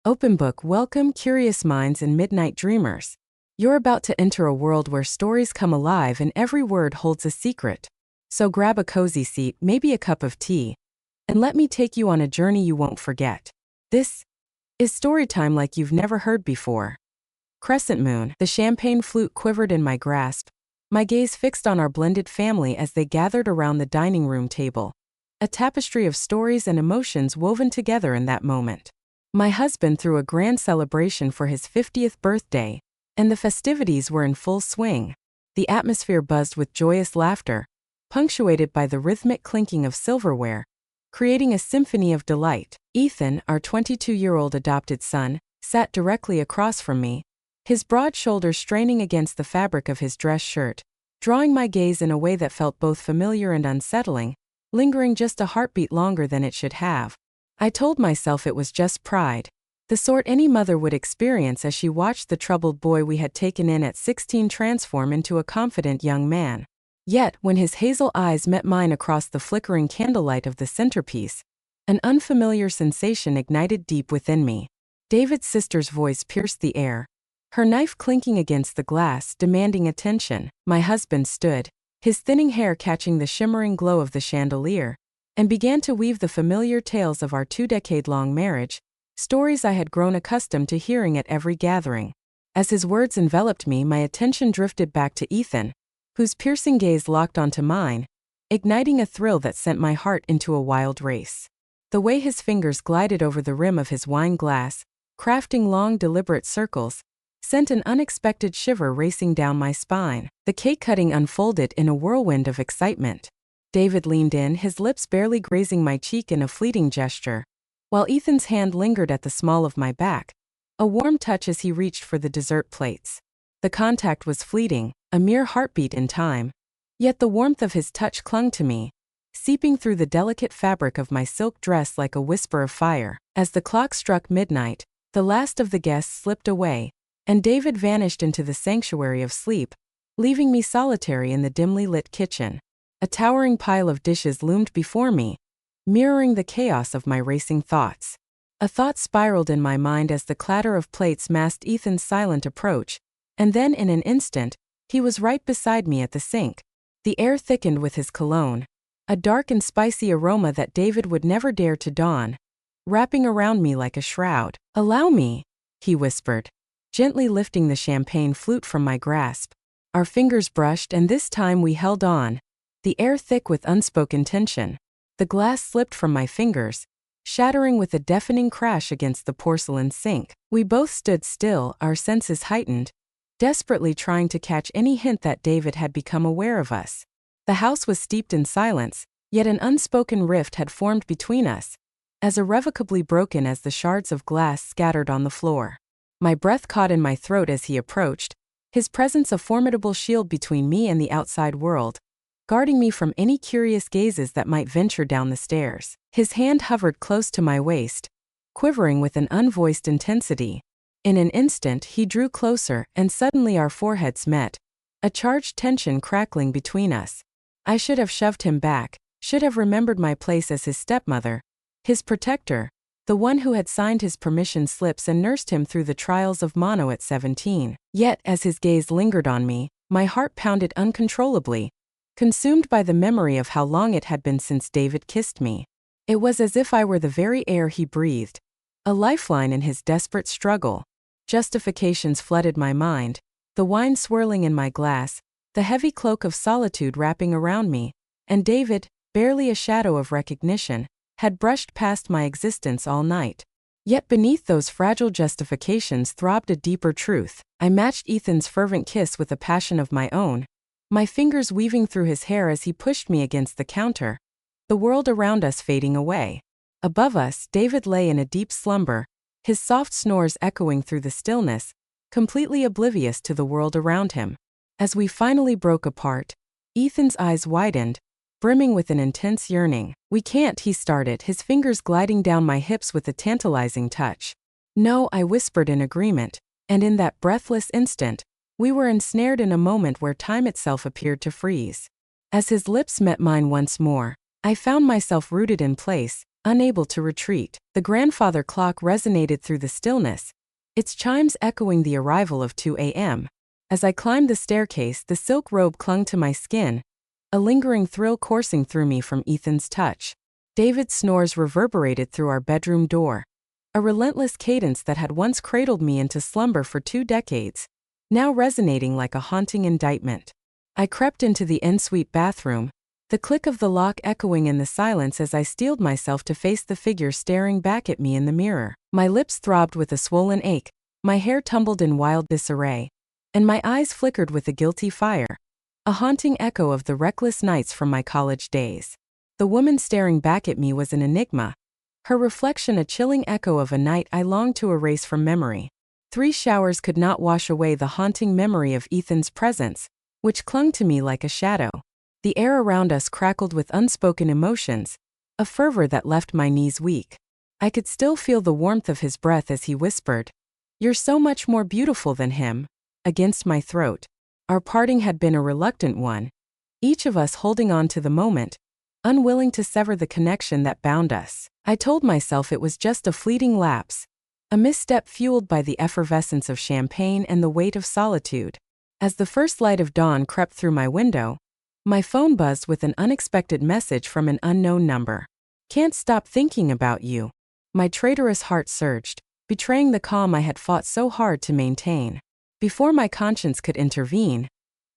Open book, welcome, curious minds and midnight dreamers. You're about to enter a world where stories come alive and every word holds a secret. So grab a cozy seat, maybe a cup of tea, and let me take you on a journey you won't forget. This is story time like you've never heard before. Crescent moon, the champagne flute quivered in my grasp, my gaze fixed on our blended family as they gathered around the dining room table. A tapestry of stories and emotions woven together in that moment. My husband threw a grand celebration for his 50th birthday, and the festivities were in full swing. The atmosphere buzzed with joyous laughter, punctuated by the rhythmic clinking of silverware, creating a symphony of delight. Ethan, our 22-year-old adopted son, sat directly across from me, his broad shoulders straining against the fabric of his dress shirt, drawing my gaze in a way that felt both familiar and unsettling, lingering just a heartbeat longer than it should have. I told myself it was just pride, the sort any mother would experience as she watched the troubled boy we had taken in at 16 transform into a confident young man. Yet, when his hazel eyes met mine across the flickering candlelight of the centerpiece, an unfamiliar sensation ignited deep within me. David's sister's voice pierced the air, her knife clinking against the glass, demanding attention. My husband stood, his thinning hair catching the shimmering glow of the chandelier, and began to weave the familiar tales of our 2-decade-long marriage, stories I had grown accustomed to hearing at every gathering. As his words enveloped me, my attention drifted back to Ethan, whose piercing gaze locked onto mine, igniting a thrill that sent my heart into a wild race. The way his fingers glided over the rim of his wine glass, crafting long, deliberate circles, sent an unexpected shiver racing down my spine. The cake cutting unfolded in a whirlwind of excitement. David leaned in, his lips barely grazing my cheek in a fleeting gesture, while Ethan's hand lingered at the small of my back, a warm touch as he reached for the dessert plates. The contact was fleeting, a mere heartbeat in time, yet the warmth of his touch clung to me, seeping through the delicate fabric of my silk dress like a whisper of fire. As the clock struck midnight, the last of the guests slipped away, and David vanished into the sanctuary of sleep, leaving me solitary in the dimly lit kitchen. A towering pile of dishes loomed before me, mirroring the chaos of my racing thoughts. A thought spiraled in my mind as the clatter of plates masked Ethan's silent approach, and then in an instant, he was right beside me at the sink. The air thickened with his cologne, a dark and spicy aroma that David would never dare to don, wrapping around me like a shroud. "Allow me," he whispered, gently lifting the champagne flute from my grasp. Our fingers brushed, and this time we held on, the air thick with unspoken tension. The glass slipped from my fingers, shattering with a deafening crash against the porcelain sink. We both stood still, our senses heightened, desperately trying to catch any hint that David had become aware of us. The house was steeped in silence, yet an unspoken rift had formed between us, as irrevocably broken as the shards of glass scattered on the floor. My breath caught in my throat as he approached, his presence a formidable shield between me and the outside world, guarding me from any curious gazes that might venture down the stairs. His hand hovered close to my waist, quivering with an unvoiced intensity. In an instant, he drew closer, and suddenly our foreheads met, a charged tension crackling between us. I should have shoved him back, should have remembered my place as his stepmother, his protector, the one who had signed his permission slips and nursed him through the trials of mono at 17. Yet, as his gaze lingered on me, my heart pounded uncontrollably, consumed by the memory of how long it had been since David kissed me. It was as if I were the very air he breathed, a lifeline in his desperate struggle. Justifications flooded my mind, the wine swirling in my glass, the heavy cloak of solitude wrapping around me, and David, barely a shadow of recognition, had brushed past my existence all night. Yet beneath those fragile justifications throbbed a deeper truth. I matched Ethan's fervent kiss with a passion of my own, my fingers weaving through his hair as he pushed me against the counter, the world around us fading away. Above us, David lay in a deep slumber, his soft snores echoing through the stillness, completely oblivious to the world around him. As we finally broke apart, Ethan's eyes widened, brimming with an intense yearning. "We can't," he started, his fingers gliding down my hips with a tantalizing touch. "No," I whispered in agreement, and in that breathless instant, we were ensnared in a moment where time itself appeared to freeze. As his lips met mine once more, I found myself rooted in place, unable to retreat. The grandfather clock resonated through the stillness, its chimes echoing the arrival of 2 a.m. As I climbed the staircase, the silk robe clung to my skin, a lingering thrill coursing through me from Ethan's touch. David's snores reverberated through our bedroom door, a relentless cadence that had once cradled me into slumber for 2 decades, now resonating like a haunting indictment. I crept into the ensuite bathroom, the click of the lock echoing in the silence as I steeled myself to face the figure staring back at me in the mirror. My lips throbbed with a swollen ache, my hair tumbled in wild disarray, and my eyes flickered with a guilty fire, a haunting echo of the reckless nights from my college days. The woman staring back at me was an enigma, her reflection a chilling echo of a night I longed to erase from memory. 3 showers could not wash away the haunting memory of Ethan's presence, which clung to me like a shadow. The air around us crackled with unspoken emotions, a fervor that left my knees weak. I could still feel the warmth of his breath as he whispered, "You're so much more beautiful than him," against my throat. Our parting had been a reluctant one, each of us holding on to the moment, unwilling to sever the connection that bound us. I told myself it was just a fleeting lapse, a misstep fueled by the effervescence of champagne and the weight of solitude. As the first light of dawn crept through my window, my phone buzzed with an unexpected message from an unknown number. "Can't stop thinking about you." My traitorous heart surged, betraying the calm I had fought so hard to maintain. Before my conscience could intervene,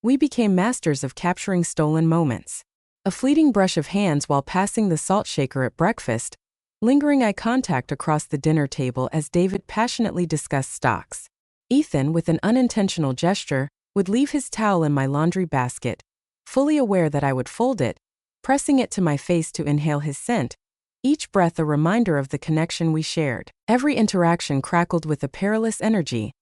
we became masters of capturing stolen moments. A fleeting brush of hands while passing the salt shaker at breakfast, lingering eye contact across the dinner table as David passionately discussed stocks. Ethan, with an unintentional gesture, would leave his towel in my laundry basket, fully aware that I would fold it, pressing it to my face to inhale his scent, each breath a reminder of the connection we shared. Every interaction crackled with a perilous energy,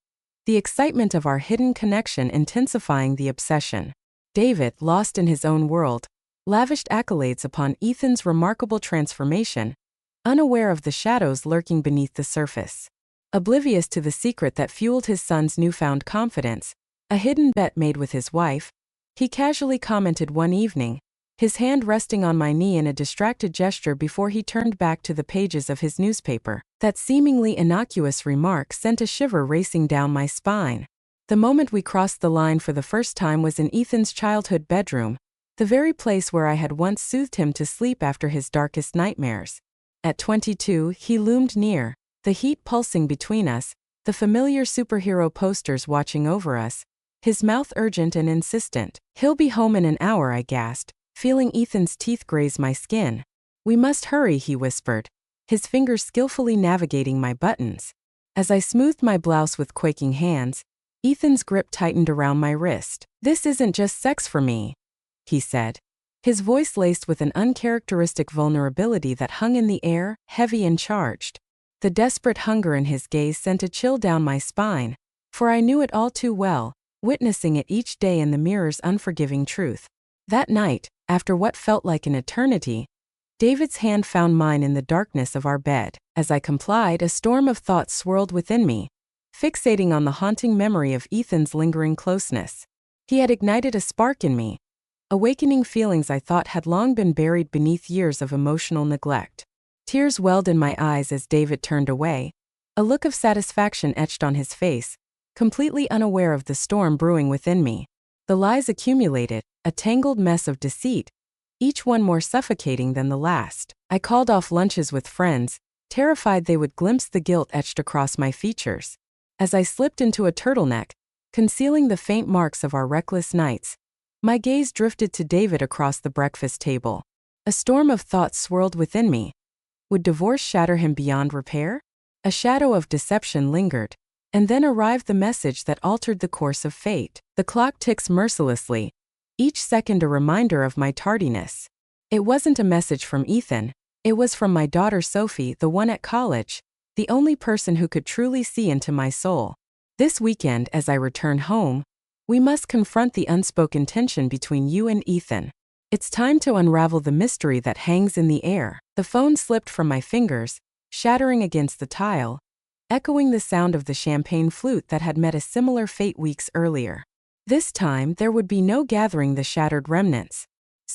the excitement of our hidden connection intensifying the obsession. David, lost in his own world, lavished accolades upon Ethan's remarkable transformation, unaware of the shadows lurking beneath the surface. Oblivious to the secret that fueled his son's newfound confidence, a hidden bet made with his wife, he casually commented one evening, his hand resting on my knee in a distracted gesture before he turned back to the pages of his newspaper. That seemingly innocuous remark sent a shiver racing down my spine. The moment we crossed the line for the first time was in Ethan's childhood bedroom, the very place where I had once soothed him to sleep after his darkest nightmares. At 22, he loomed near, the heat pulsing between us, the familiar superhero posters watching over us, his mouth urgent and insistent. "He'll be home in an hour," I gasped, feeling Ethan's teeth graze my skin. "We must hurry," he whispered, his fingers skillfully navigating my buttons. As I smoothed my blouse with quaking hands, Ethan's grip tightened around my wrist. "This isn't just sex for me," he said, his voice laced with an uncharacteristic vulnerability that hung in the air, heavy and charged. The desperate hunger in his gaze sent a chill down my spine, for I knew it all too well, witnessing it each day in the mirror's unforgiving truth. That night, after what felt like an eternity, David's hand found mine in the darkness of our bed. As I complied, a storm of thoughts swirled within me, fixating on the haunting memory of Ethan's lingering closeness. He had ignited a spark in me, awakening feelings I thought had long been buried beneath years of emotional neglect. Tears welled in my eyes as David turned away, a look of satisfaction etched on his face, completely unaware of the storm brewing within me. The lies accumulated, a tangled mess of deceit, each one more suffocating than the last. I called off lunches with friends, terrified they would glimpse the guilt etched across my features. As I slipped into a turtleneck, concealing the faint marks of our reckless nights, my gaze drifted to David across the breakfast table. A storm of thoughts swirled within me. Would divorce shatter him beyond repair? A shadow of deception lingered, and then arrived the message that altered the course of fate. The clock ticks mercilessly, each second a reminder of my tardiness. It wasn't a message from Ethan, it was from my daughter Sophie, the one at college, the only person who could truly see into my soul. This weekend, as I return home, we must confront the unspoken tension between you and Ethan. It's time to unravel the mystery that hangs in the air. The phone slipped from my fingers, shattering against the tile, echoing the sound of the champagne flute that had met a similar fate weeks earlier. This time, there would be no gathering the shattered remnants.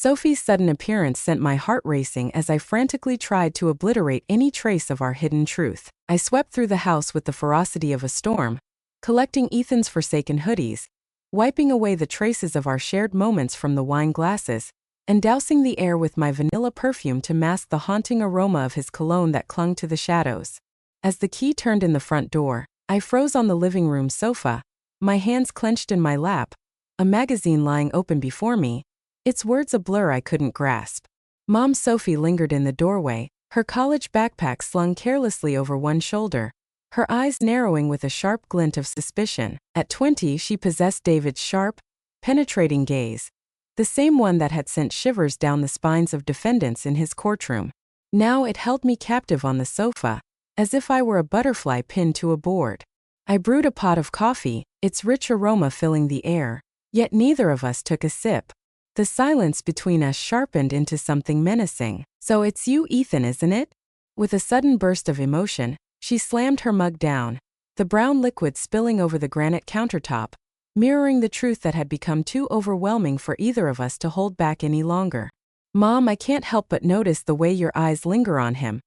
Sophie's sudden appearance sent my heart racing as I frantically tried to obliterate any trace of our hidden truth. I swept through the house with the ferocity of a storm, collecting Ethan's forsaken hoodies, wiping away the traces of our shared moments from the wine glasses, and dousing the air with my vanilla perfume to mask the haunting aroma of his cologne that clung to the shadows. As the key turned in the front door, I froze on the living room sofa, my hands clenched in my lap, a magazine lying open before me, its words a blur I couldn't grasp. Mom Sophie lingered in the doorway, her college backpack slung carelessly over one shoulder, her eyes narrowing with a sharp glint of suspicion. At 20, she possessed David's sharp, penetrating gaze, the same one that had sent shivers down the spines of defendants in his courtroom. Now it held me captive on the sofa, as if I were a butterfly pinned to a board. I brewed a pot of coffee, its rich aroma filling the air, yet neither of us took a sip. The silence between us sharpened into something menacing. "So it's you, Ethan, isn't it?" With a sudden burst of emotion, she slammed her mug down, the brown liquid spilling over the granite countertop, mirroring the truth that had become too overwhelming for either of us to hold back any longer. "Mom, I can't help but notice the way your eyes linger on him.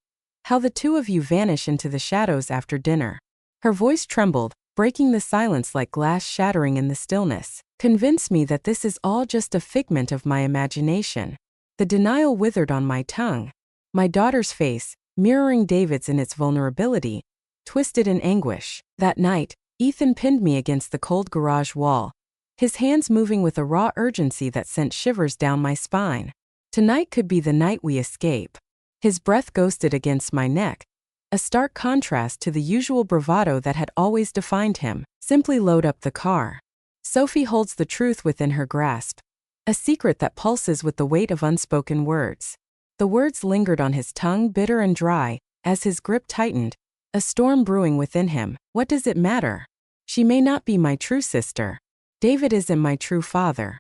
How the two of you vanish into the shadows after dinner." Her voice trembled, breaking the silence like glass shattering in the stillness. "Convince me that this is all just a figment of my imagination." The denial withered on my tongue. My daughter's face, mirroring David's in its vulnerability, twisted in anguish. That night, Ethan pinned me against the cold garage wall, his hands moving with a raw urgency that sent shivers down my spine. Tonight could be the night we escape. His breath ghosted against my neck, a stark contrast to the usual bravado that had always defined him. "Simply load up the car." Sophie holds the truth within her grasp, a secret that pulses with the weight of unspoken words. The words lingered on his tongue, bitter and dry, as his grip tightened, a storm brewing within him. What does it matter? She may not be my true sister. David isn't my true father.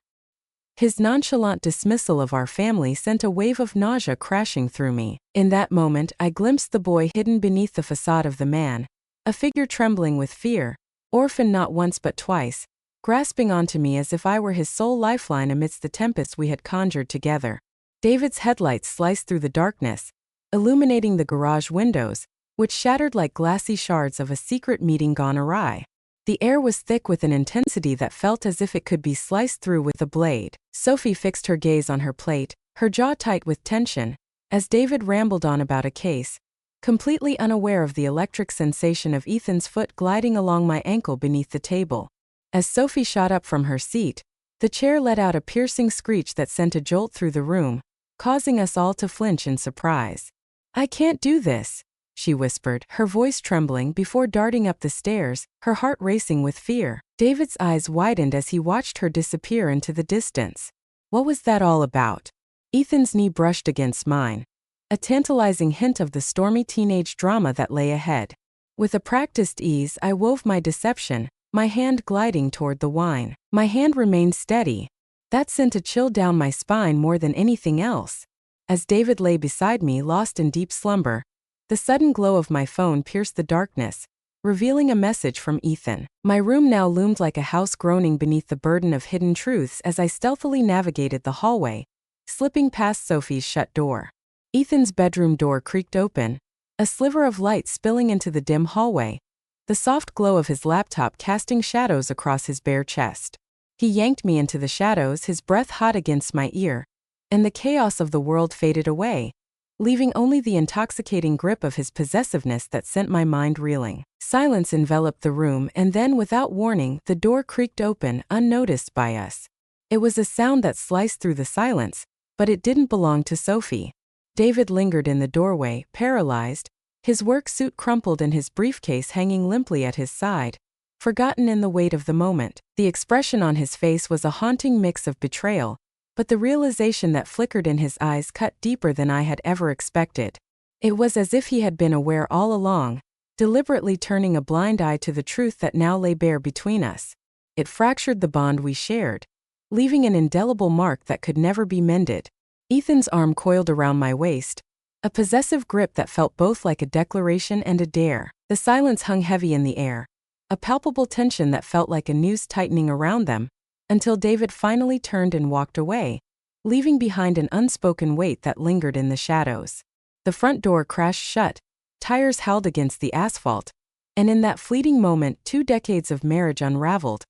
His nonchalant dismissal of our family sent a wave of nausea crashing through me. In that moment, I glimpsed the boy hidden beneath the facade of the man, a figure trembling with fear, orphaned not once but twice, grasping onto me as if I were his sole lifeline amidst the tempest we had conjured together. David's headlights sliced through the darkness, illuminating the garage windows, which shattered like glassy shards of a secret meeting gone awry. The air was thick with an intensity that felt as if it could be sliced through with a blade. Sophie fixed her gaze on her plate, her jaw tight with tension, as David rambled on about a case, completely unaware of the electric sensation of Ethan's foot gliding along my ankle beneath the table. As Sophie shot up from her seat, the chair let out a piercing screech that sent a jolt through the room, causing us all to flinch in surprise. "I can't do this," she whispered, her voice trembling before darting up the stairs, her heart racing with fear. David's eyes widened as he watched her disappear into the distance. What was that all about? Ethan's knee brushed against mine, a tantalizing hint of the stormy teenage drama that lay ahead. With a practiced ease, I wove my deception, my hand gliding toward the wine. My hand remained steady. That sent a chill down my spine more than anything else. As David lay beside me, lost in deep slumber, the sudden glow of my phone pierced the darkness, revealing a message from Ethan. My room now loomed like a house groaning beneath the burden of hidden truths as I stealthily navigated the hallway, slipping past Sophie's shut door. Ethan's bedroom door creaked open, a sliver of light spilling into the dim hallway, the soft glow of his laptop casting shadows across his bare chest. He yanked me into the shadows, his breath hot against my ear, and the chaos of the world faded away, leaving only the intoxicating grip of his possessiveness that sent my mind reeling. Silence enveloped the room, and then, without warning, the door creaked open, unnoticed by us. It was a sound that sliced through the silence, but it didn't belong to Sophie. David lingered in the doorway, paralyzed, his work suit crumpled and his briefcase hanging limply at his side, forgotten in the weight of the moment. The expression on his face was a haunting mix of betrayal, but the realization that flickered in his eyes cut deeper than I had ever expected. It was as if he had been aware all along, deliberately turning a blind eye to the truth that now lay bare between us. It fractured the bond we shared, leaving an indelible mark that could never be mended. Ethan's arm coiled around my waist, a possessive grip that felt both like a declaration and a dare. The silence hung heavy in the air, a palpable tension that felt like a noose tightening around them, until David finally turned and walked away, leaving behind an unspoken weight that lingered in the shadows. The front door crashed shut, tires howled against the asphalt, and in that fleeting moment 2 decades of marriage unraveled,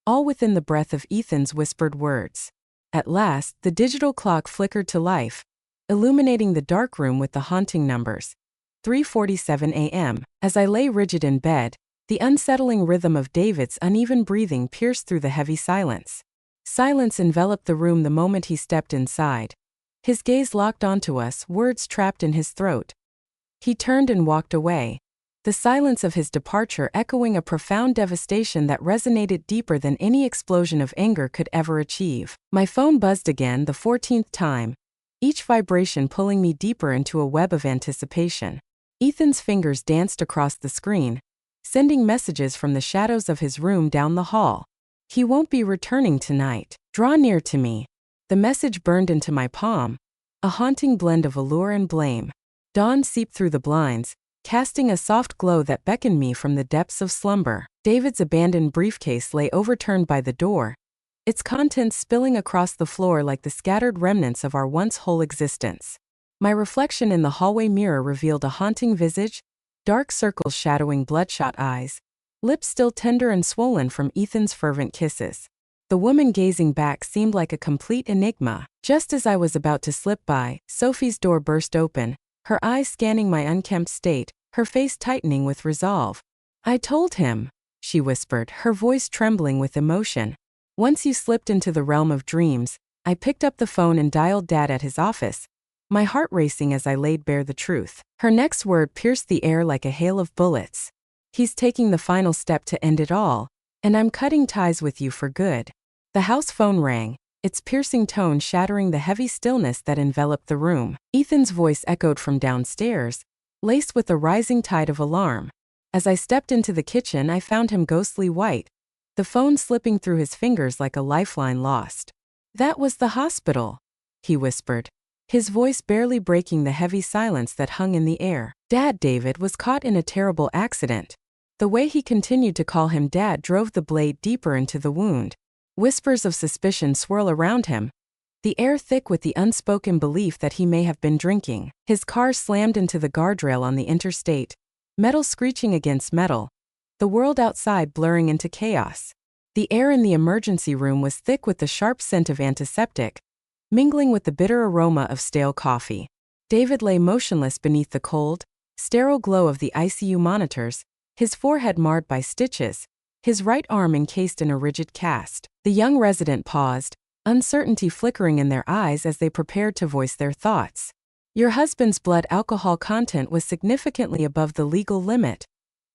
all within the breath of Ethan's whispered words. At last, the digital clock flickered to life, illuminating the dark room with the haunting numbers. 3:47 a.m. As I lay rigid in bed, the unsettling rhythm of David's uneven breathing pierced through the heavy silence. Silence enveloped the room the moment he stepped inside. His gaze locked onto us, words trapped in his throat. He turned and walked away, the silence of his departure echoing a profound devastation that resonated deeper than any explosion of anger could ever achieve. My phone buzzed again, the 14th time, each vibration pulling me deeper into a web of anticipation. Ethan's fingers danced across the screen, sending messages from the shadows of his room down the hall. "He won't be returning tonight. Draw near to me." The message burned into my palm, a haunting blend of allure and blame. Dawn seeped through the blinds, casting a soft glow that beckoned me from the depths of slumber. David's abandoned briefcase lay overturned by the door, its contents spilling across the floor like the scattered remnants of our once whole existence. My reflection in the hallway mirror revealed a haunting visage, dark circles shadowing bloodshot eyes, lips still tender and swollen from Ethan's fervent kisses. The woman gazing back seemed like a complete enigma. Just as I was about to slip by, Sophie's door burst open, her eyes scanning my unkempt state, her face tightening with resolve. "I told him," she whispered, her voice trembling with emotion. "Once you slipped into the realm of dreams." I picked up the phone and dialed Dad at his office, my heart racing as I laid bare the truth. Her next word pierced the air like a hail of bullets. "He's taking the final step to end it all, and I'm cutting ties with you for good." The house phone rang, its piercing tone shattering the heavy stillness that enveloped the room. Ethan's voice echoed from downstairs, laced with a rising tide of alarm. As I stepped into the kitchen, I found him ghostly white, the phone slipping through his fingers like a lifeline lost. "That was the hospital," he whispered, his voice barely breaking the heavy silence that hung in the air. "Dad, David was caught in a terrible accident." The way he continued to call him Dad drove the blade deeper into the wound. Whispers of suspicion swirl around him, the air thick with the unspoken belief that he may have been drinking. His car slammed into the guardrail on the interstate, metal screeching against metal, the world outside blurring into chaos. The air in the emergency room was thick with the sharp scent of antiseptic, mingling with the bitter aroma of stale coffee. David lay motionless beneath the cold, sterile glow of the ICU monitors, his forehead marred by stitches, his right arm encased in a rigid cast. The young resident paused, uncertainty flickering in their eyes as they prepared to voice their thoughts. "Your husband's blood alcohol content was significantly above the legal limit,"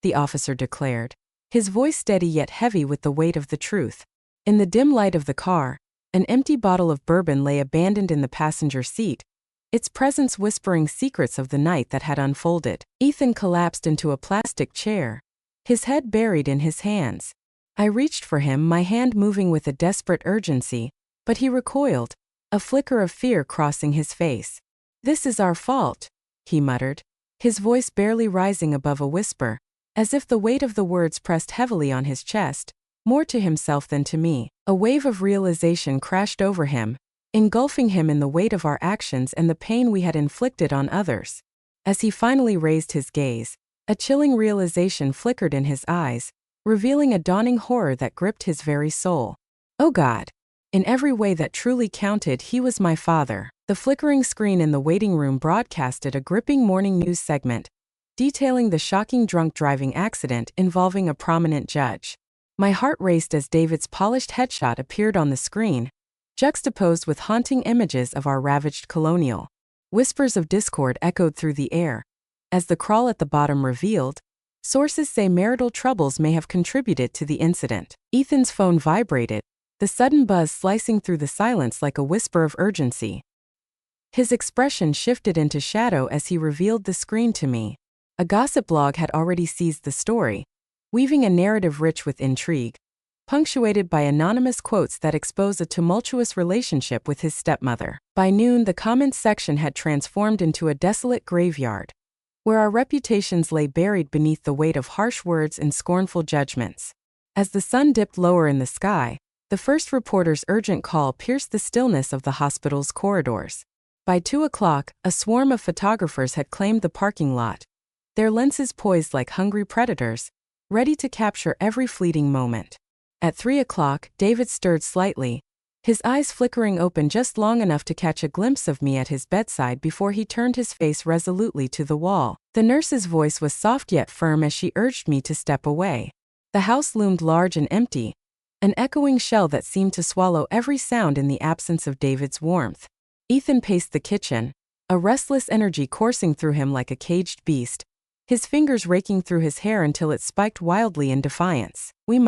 the officer declared, his voice steady yet heavy with the weight of the truth. In the dim light of the car, an empty bottle of bourbon lay abandoned in the passenger seat, its presence whispering secrets of the night that had unfolded. Ethan collapsed into a plastic chair, his head buried in his hands. I reached for him, my hand moving with a desperate urgency, but he recoiled, a flicker of fear crossing his face. "This is our fault," he muttered, his voice barely rising above a whisper, as if the weight of the words pressed heavily on his chest, more to himself than to me. A wave of realization crashed over him, engulfing him in the weight of our actions and the pain we had inflicted on others. As he finally raised his gaze, a chilling realization flickered in his eyes, revealing a dawning horror that gripped his very soul. Oh God! In every way that truly counted, he was my father. The flickering screen in the waiting room broadcasted a gripping morning news segment, detailing the shocking drunk driving accident involving a prominent judge. My heart raced as David's polished headshot appeared on the screen, juxtaposed with haunting images of our ravaged colonial. Whispers of discord echoed through the air. As the crawl at the bottom revealed, sources say marital troubles may have contributed to the incident. Ethan's phone vibrated, the sudden buzz slicing through the silence like a whisper of urgency. His expression shifted into shadow as he revealed the screen to me. A gossip blog had already seized the story, weaving a narrative rich with intrigue, punctuated by anonymous quotes that expose a tumultuous relationship with his stepmother. By noon, the comments section had transformed into a desolate graveyard, where our reputations lay buried beneath the weight of harsh words and scornful judgments. As the sun dipped lower in the sky, The first reporter's urgent call pierced the stillness of the hospital's corridors. By 2 o'clock, a swarm of photographers had claimed the parking lot, their lenses poised like hungry predators, ready to capture every fleeting moment. At 3 o'clock, David stirred slightly, his eyes flickering open just long enough to catch a glimpse of me at his bedside before he turned his face resolutely to the wall. The nurse's voice was soft yet firm as she urged me to step away. The house loomed large and empty, an echoing shell that seemed to swallow every sound in the absence of David's warmth. Ethan paced the kitchen, a restless energy coursing through him like a caged beast, his fingers raking through his hair until it spiked wildly in defiance. We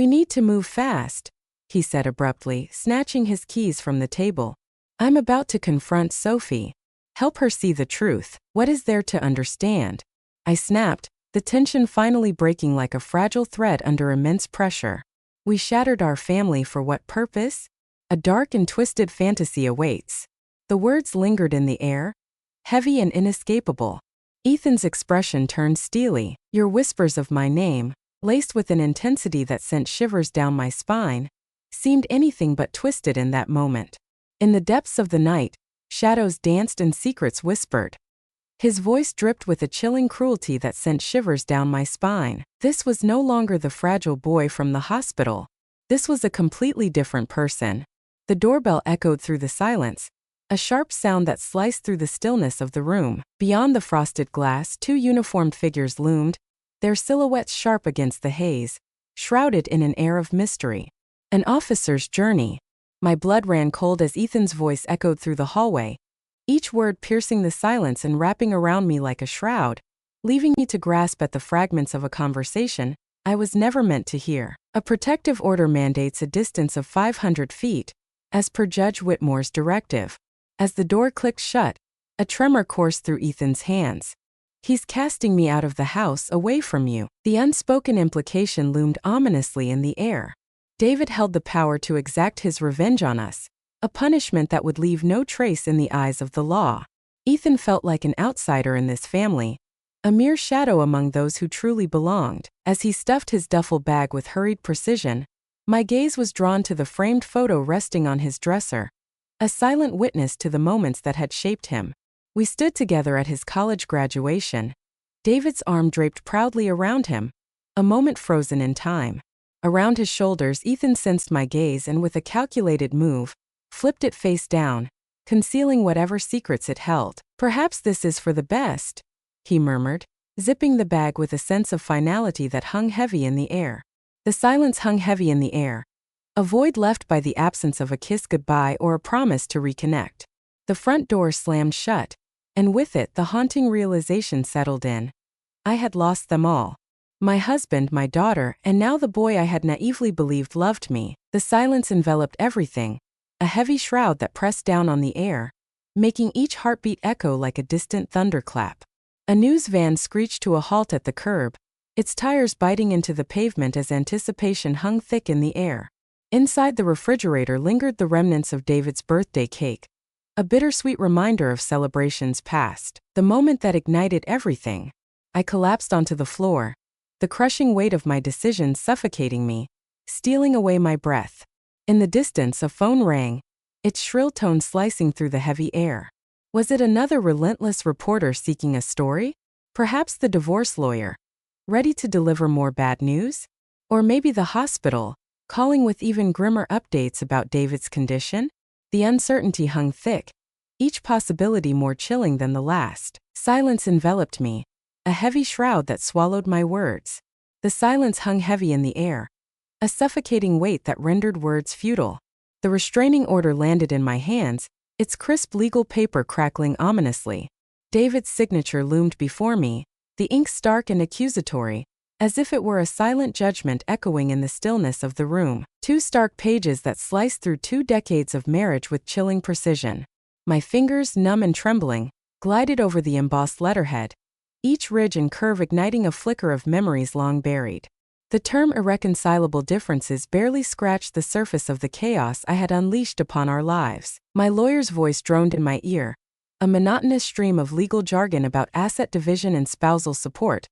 need to move fast," he said abruptly, snatching his keys from the table. "I'm about to confront Sophie. Help her see the truth. What is there to understand?" I snapped, the tension finally breaking like a fragile thread under immense pressure. "We shattered our family for what purpose? A dark and twisted fantasy awaits." The words lingered in the air, heavy and inescapable. Ethan's expression turned steely. "Your whispers of my name, laced with an intensity that sent shivers down my spine, seemed anything but twisted in that moment. In the depths of the night, shadows danced and secrets whispered." His voice dripped with a chilling cruelty that sent shivers down my spine. This was no longer the fragile boy from the hospital. This was a completely different person. The doorbell echoed through the silence, a sharp sound that sliced through the stillness of the room. Beyond the frosted glass, 2 uniformed figures loomed, their silhouettes sharp against the haze, shrouded in an air of mystery. An officer's journey. My blood ran cold as Ethan's voice echoed through the hallway, each word piercing the silence and wrapping around me like a shroud, leaving me to grasp at the fragments of a conversation I was never meant to hear. "A protective order mandates a distance of 500 feet, as per Judge Whitmore's directive." As the door clicked shut, a tremor coursed through Ethan's hands. "He's casting me out of the house, away from you." The unspoken implication loomed ominously in the air. David held the power to exact his revenge on us, a punishment that would leave no trace in the eyes of the law. Ethan felt like an outsider in this family, a mere shadow among those who truly belonged. As he stuffed his duffel bag with hurried precision, my gaze was drawn to the framed photo resting on his dresser, a silent witness to the moments that had shaped him. We stood together at his college graduation, David's arm draped proudly around him, a moment frozen in time. Around his shoulders, Ethan sensed my gaze and with a calculated move, flipped it face down, concealing whatever secrets it held. "Perhaps this is for the best," he murmured, zipping the bag with a sense of finality that hung heavy in the air. The silence hung heavy in the air, a void left by the absence of a kiss goodbye or a promise to reconnect. The front door slammed shut, and with it the haunting realization settled in. I had lost them all. My husband, my daughter, and now the boy I had naively believed loved me. The silence enveloped everything, a heavy shroud that pressed down on the air, making each heartbeat echo like a distant thunderclap. A news van screeched to a halt at the curb, its tires biting into the pavement as anticipation hung thick in the air. Inside the refrigerator lingered the remnants of David's birthday cake, a bittersweet reminder of celebrations past. The moment that ignited everything, I collapsed onto the floor, the crushing weight of my decision suffocating me, stealing away my breath. In the distance, a phone rang, its shrill tone slicing through the heavy air. Was it another relentless reporter seeking a story? Perhaps the divorce lawyer, ready to deliver more bad news? Or maybe the hospital, calling with even grimmer updates about David's condition? The uncertainty hung thick, each possibility more chilling than the last. Silence enveloped me, a heavy shroud that swallowed my words. The silence hung heavy in the air, a suffocating weight that rendered words futile. The restraining order landed in my hands, its crisp legal paper crackling ominously. David's signature loomed before me, the ink stark and accusatory, as if it were a silent judgment echoing in the stillness of the room. 2 stark pages that sliced through 2 decades of marriage with chilling precision. My fingers, numb and trembling, glided over the embossed letterhead, each ridge and curve igniting a flicker of memories long buried. The term irreconcilable differences barely scratched the surface of the chaos I had unleashed upon our lives. My lawyer's voice droned in my ear, a monotonous stream of legal jargon about asset division and spousal support,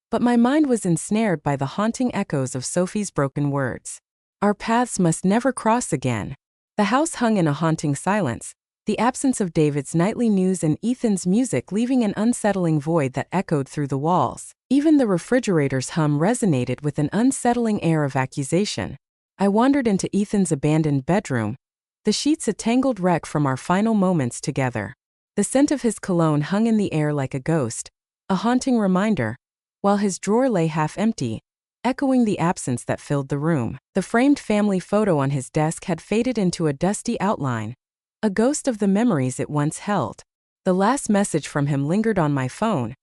but my mind was ensnared by the haunting echoes of Sophie's broken words. Our paths must never cross again. The house hung in a haunting silence, the absence of David's nightly news and Ethan's music leaving an unsettling void that echoed through the walls. Even the refrigerator's hum resonated with an unsettling air of accusation. I wandered into Ethan's abandoned bedroom, the sheets a tangled wreck from our final moments together. The scent of his cologne hung in the air like a ghost, a haunting reminder, while his drawer lay half empty, echoing the absence that filled the room. The framed family photo on his desk had faded into a dusty outline, a ghost of the memories it once held. The last message from him lingered on my phone,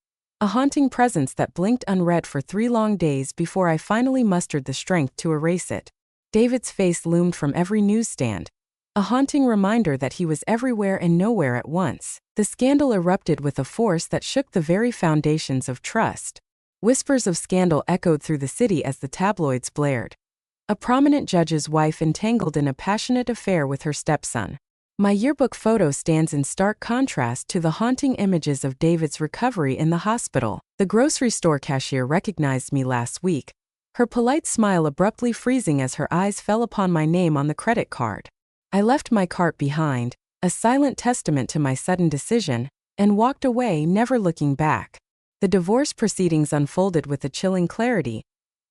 a haunting presence that blinked unread for 3 long days before I finally mustered the strength to erase it. David's face loomed from every newsstand, a haunting reminder that he was everywhere and nowhere at once. The scandal erupted with a force that shook the very foundations of trust. Whispers of scandal echoed through the city as the tabloids blared. A prominent judge's wife entangled in a passionate affair with her stepson. My yearbook photo stands in stark contrast to the haunting images of David's recovery in the hospital. The grocery store cashier recognized me last week, her polite smile abruptly freezing as her eyes fell upon my name on the credit card. I left my cart behind, a silent testament to my sudden decision, and walked away, never looking back. The divorce proceedings unfolded with a chilling clarity,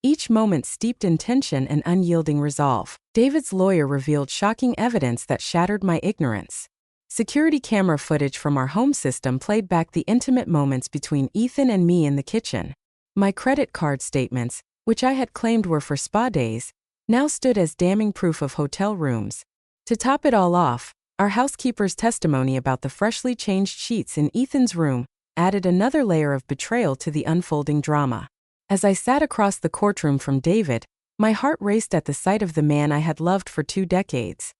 each moment steeped in tension and unyielding resolve. David's lawyer revealed shocking evidence that shattered my ignorance. Security camera footage from our home system played back the intimate moments between Ethan and me in the kitchen. My credit card statements, which I had claimed were for spa days, now stood as damning proof of hotel rooms. To top it all off, our housekeeper's testimony about the freshly changed sheets in Ethan's room added another layer of betrayal to the unfolding drama. As I sat across the courtroom from David, my heart raced at the sight of the man I had loved for 2 decades.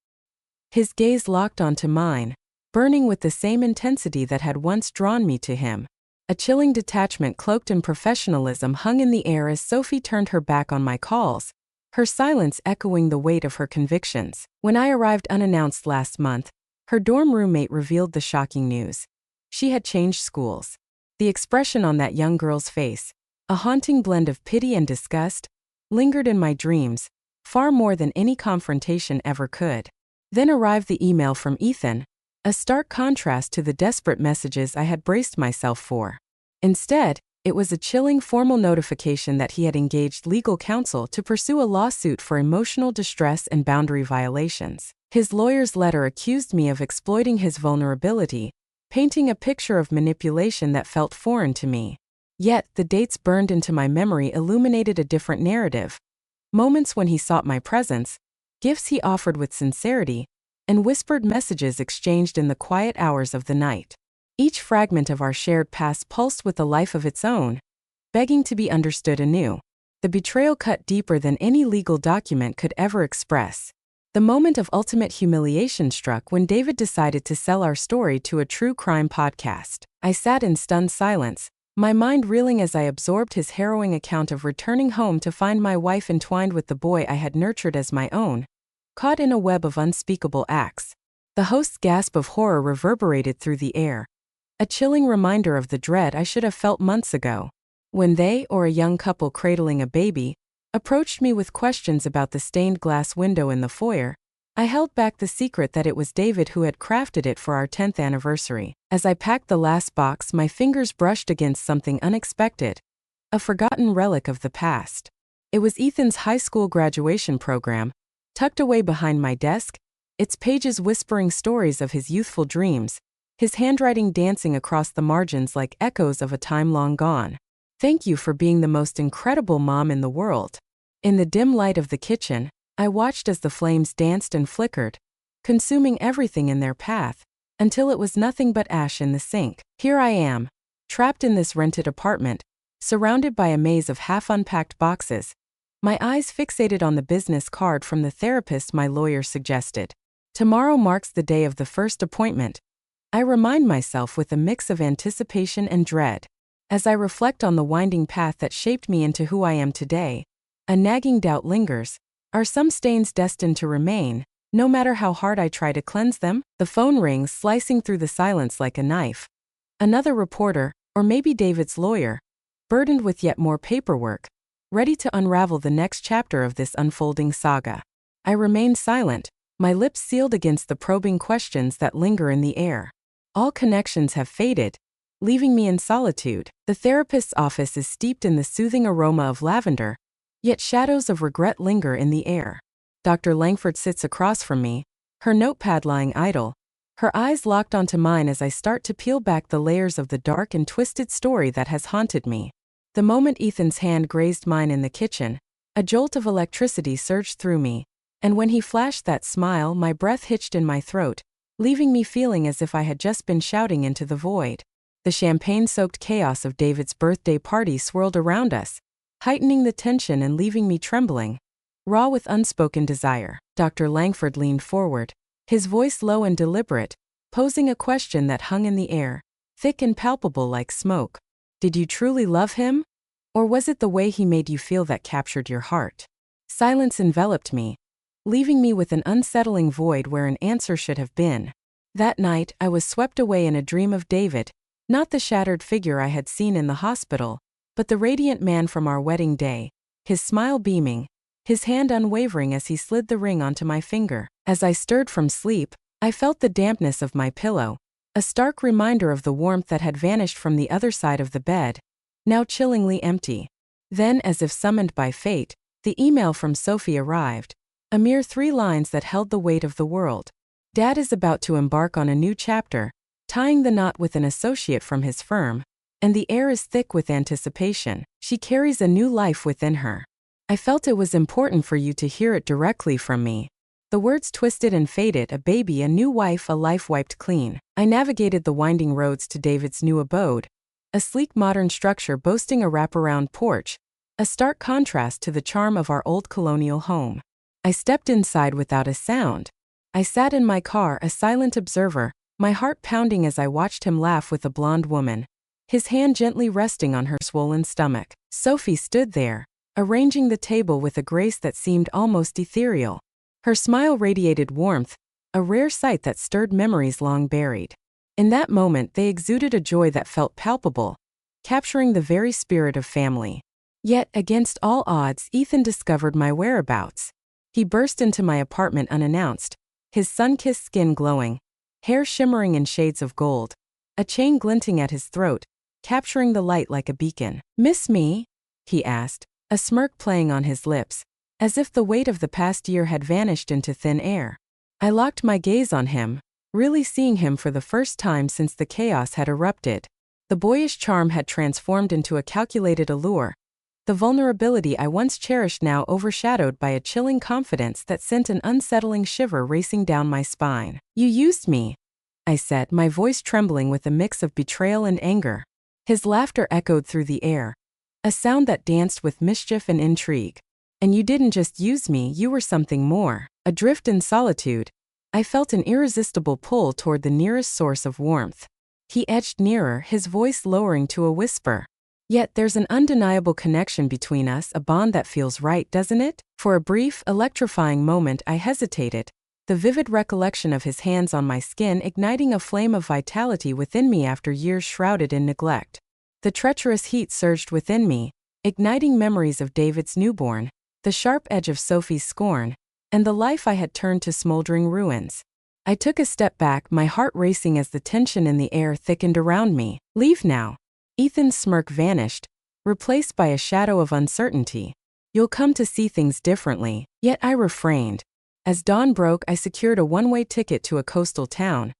His gaze locked onto mine, burning with the same intensity that had once drawn me to him. A chilling detachment cloaked in professionalism hung in the air as Sophie turned her back on my calls, her silence echoing the weight of her convictions. When I arrived unannounced last month, her dorm roommate revealed the shocking news. She had changed schools. The expression on that young girl's face, a haunting blend of pity and disgust, lingered in my dreams, far more than any confrontation ever could. Then arrived the email from Ethan, a stark contrast to the desperate messages I had braced myself for. Instead, it was a chilling formal notification that he had engaged legal counsel to pursue a lawsuit for emotional distress and boundary violations. His lawyer's letter accused me of exploiting his vulnerability, painting a picture of manipulation that felt foreign to me. Yet, the dates burned into my memory illuminated a different narrative. Moments when he sought my presence, gifts he offered with sincerity, and whispered messages exchanged in the quiet hours of the night. Each fragment of our shared past pulsed with a life of its own, begging to be understood anew. The betrayal cut deeper than any legal document could ever express. The moment of ultimate humiliation struck when David decided to sell our story to a true crime podcast. I sat in stunned silence, my mind reeling as I absorbed his harrowing account of returning home to find my wife entwined with the boy I had nurtured as my own, caught in a web of unspeakable acts. The host's gasp of horror reverberated through the air, a chilling reminder of the dread I should have felt months ago. When they, or a young couple cradling a baby, approached me with questions about the stained glass window in the foyer, I held back the secret that it was David who had crafted it for our 10th anniversary. As I packed the last box, my fingers brushed against something unexpected, a forgotten relic of the past. It was Ethan's high school graduation program, tucked away behind my desk, its pages whispering stories of his youthful dreams, his handwriting dancing across the margins like echoes of a time long gone. "Thank you for being the most incredible mom in the world." In the dim light of the kitchen, I watched as the flames danced and flickered, consuming everything in their path, until it was nothing but ash in the sink. Here I am, trapped in this rented apartment, surrounded by a maze of half-unpacked boxes, my eyes fixated on the business card from the therapist my lawyer suggested. Tomorrow marks the day of the first appointment. I remind myself with a mix of anticipation and dread. As I reflect on the winding path that shaped me into who I am today, a nagging doubt lingers. Are some stains destined to remain, no matter how hard I try to cleanse them? The phone rings, slicing through the silence like a knife. Another reporter, or maybe David's lawyer, burdened with yet more paperwork, ready to unravel the next chapter of this unfolding saga. I remained silent, my lips sealed against the probing questions that linger in the air. All connections have faded, leaving me in solitude. The therapist's office is steeped in the soothing aroma of lavender, yet shadows of regret linger in the air. Dr. Langford sits across from me, her notepad lying idle, her eyes locked onto mine as I start to peel back the layers of the dark and twisted story that has haunted me. The moment Ethan's hand grazed mine in the kitchen, a jolt of electricity surged through me, and when he flashed that smile, my breath hitched in my throat, leaving me feeling as if I had just been shouting into the void. The champagne-soaked chaos of David's birthday party swirled around us, heightening the tension and leaving me trembling, raw with unspoken desire. Dr. Langford leaned forward, his voice low and deliberate, posing a question that hung in the air, thick and palpable like smoke. Did you truly love him? Or was it the way he made you feel that captured your heart? Silence enveloped me, leaving me with an unsettling void where an answer should have been. That night, I was swept away in a dream of David, not the shattered figure I had seen in the hospital, but the radiant man from our wedding day, his smile beaming, his hand unwavering as he slid the ring onto my finger. As I stirred from sleep, I felt the dampness of my pillow, a stark reminder of the warmth that had vanished from the other side of the bed, now chillingly empty. Then, as if summoned by fate, the email from Sophie arrived, a mere 3 lines that held the weight of the world. Dad is about to embark on a new chapter, tying the knot with an associate from his firm, and the air is thick with anticipation. She carries a new life within her. I felt it was important for you to hear it directly from me. The words twisted and faded: a baby, a new wife, a life wiped clean. I navigated the winding roads to David's new abode, a sleek modern structure boasting a wraparound porch, a stark contrast to the charm of our old colonial home. I stepped inside without a sound. I sat in my car, a silent observer, my heart pounding as I watched him laugh with a blonde woman, his hand gently resting on her swollen stomach. Sophie stood there, arranging the table with a grace that seemed almost ethereal. Her smile radiated warmth, a rare sight that stirred memories long buried. In that moment, they exuded a joy that felt palpable, capturing the very spirit of family. Yet, against all odds, Ethan discovered my whereabouts. He burst into my apartment unannounced, his sun-kissed skin glowing, hair shimmering in shades of gold, a chain glinting at his throat, capturing the light like a beacon. "Miss me?" he asked, a smirk playing on his lips, as if the weight of the past year had vanished into thin air. I locked my gaze on him, really seeing him for the first time since the chaos had erupted. The boyish charm had transformed into a calculated allure, the vulnerability I once cherished now overshadowed by a chilling confidence that sent an unsettling shiver racing down my spine. "You used me," I said, my voice trembling with a mix of betrayal and anger. His laughter echoed through the air, a sound that danced with mischief and intrigue. "And you didn't just use me, you were something more." Adrift in solitude, I felt an irresistible pull toward the nearest source of warmth. He edged nearer, his voice lowering to a whisper. "Yet there's an undeniable connection between us, a bond that feels right, doesn't it?" For a brief, electrifying moment I hesitated, the vivid recollection of his hands on my skin igniting a flame of vitality within me after years shrouded in neglect. The treacherous heat surged within me, igniting memories of David's newborn, the sharp edge of Sophie's scorn, and the life I had turned to smoldering ruins. I took a step back, my heart racing as the tension in the air thickened around me. "Leave now." Ethan's smirk vanished, replaced by a shadow of uncertainty. "You'll come to see things differently." Yet I refrained. As dawn broke, I secured a one-way ticket to a coastal town,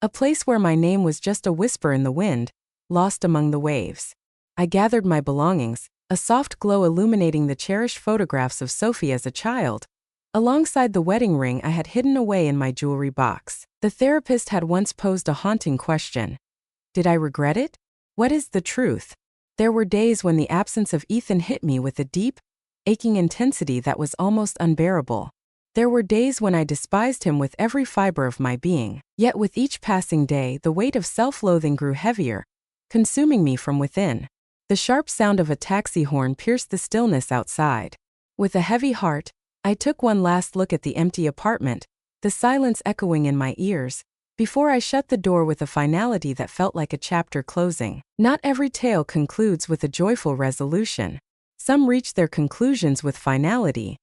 a place where my name was just a whisper in the wind, lost among the waves. I gathered my belongings, a soft glow illuminating the cherished photographs of Sophie as a child, alongside the wedding ring I had hidden away in my jewelry box. The therapist had once posed a haunting question. Did I regret it? What is the truth? There were days when the absence of Ethan hit me with a deep, aching intensity that was almost unbearable. There were days when I despised him with every fiber of my being. Yet with each passing day, the weight of self-loathing grew heavier, consuming me from within. The sharp sound of a taxi horn pierced the stillness outside. With a heavy heart, I took one last look at the empty apartment, the silence echoing in my ears, before I shut the door with a finality that felt like a chapter closing. Not every tale concludes with a joyful resolution. Some reach their conclusions with finality,